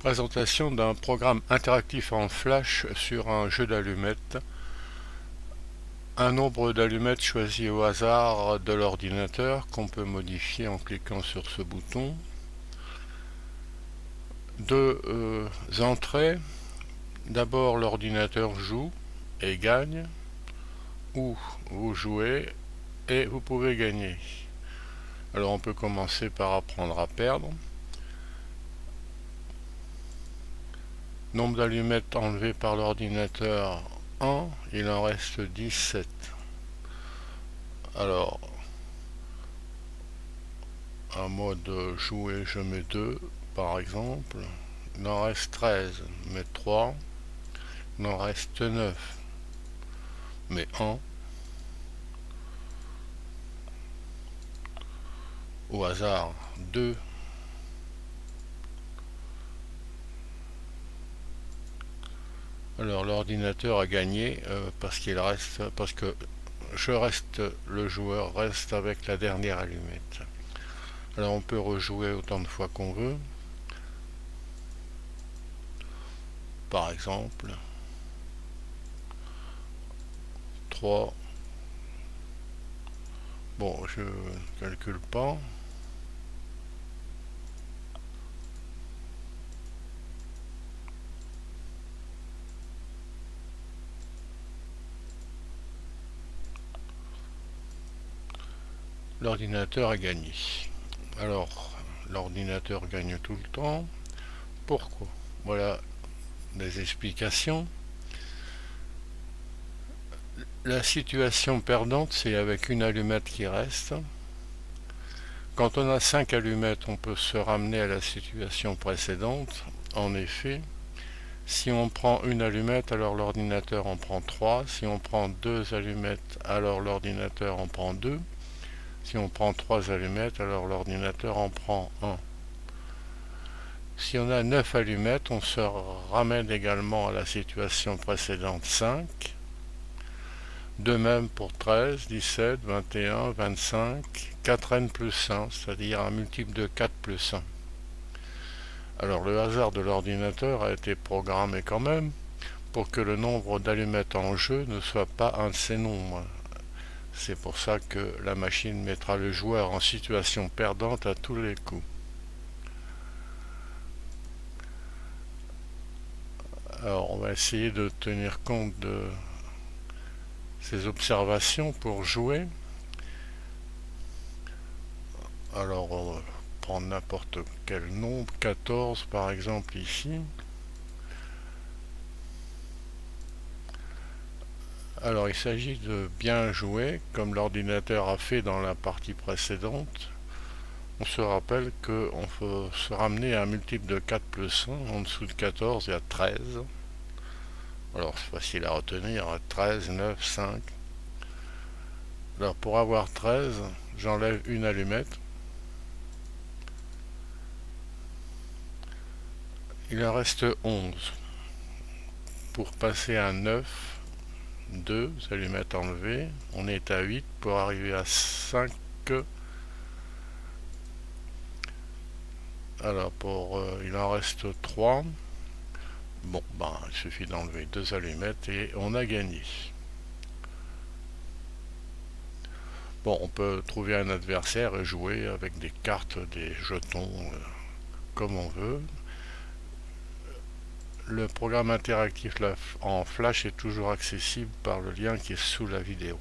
Présentation d'un programme interactif en flash sur un jeu d'allumettes. Un nombre d'allumettes choisi au hasard de l'ordinateur qu'on peut modifier en cliquant sur ce bouton. Deux entrées. D'abord, l'ordinateur joue et gagne, ou vous jouez et vous pouvez gagner. Alors on peut commencer par apprendre à perdre. Nombre d'allumettes enlevées par l'ordinateur 1, il en reste 17. Alors, en mode jouer, je mets 2 par exemple. Il en reste 13, mais 3. Il en reste 9, mais 1. Au hasard, 2. Alors l'ordinateur a gagné parce que le joueur reste avec la dernière allumette. Alors on peut rejouer autant de fois qu'on veut. Par exemple, 3. Bon, je ne calcule pas. L'ordinateur a gagné. Alors, l'ordinateur gagne tout le temps. Pourquoi? Voilà des explications. La situation perdante, c'est avec une allumette qui reste. Quand on a 5 allumettes, on peut se ramener à la situation précédente. En effet, si on prend une allumette, alors l'ordinateur en prend 3. Si on prend 2 allumettes, alors l'ordinateur en prend 2. Si on prend 3 allumettes, alors l'ordinateur en prend 1. Si on a 9 allumettes, on se ramène également à la situation précédente 5. De même pour 13, 17, 21, 25, 4n plus 1, c'est-à-dire un multiple de 4 plus 1. Alors le hasard de l'ordinateur a été programmé quand même pour que le nombre d'allumettes en jeu ne soit pas un de ces nombres. C'est pour ça que la machine mettra le joueur en situation perdante à tous les coups. Alors on va essayer de tenir compte de ces observations pour jouer. Alors on va prendre n'importe quel nombre, 14 par exemple ici. Alors il s'agit de bien jouer comme l'ordinateur a fait dans la partie précédente. On se rappelle qu'on peut se ramener à un multiple de 4 plus 1. En dessous de 14, il y a 13. Alors c'est facile à retenir, 13, 9, 5. Alors pour avoir 13, j'enlève une allumette. Il en reste 11. Pour passer à 9, 2 allumettes enlevées. On est à 8 pour arriver à 5. Alors il en reste 3. Bon, il suffit d'enlever 2 allumettes et on a gagné. Bon, on peut trouver un adversaire et jouer avec des cartes, des jetons, comme on veut. Le programme interactif en Flash est toujours accessible par le lien qui est sous la vidéo.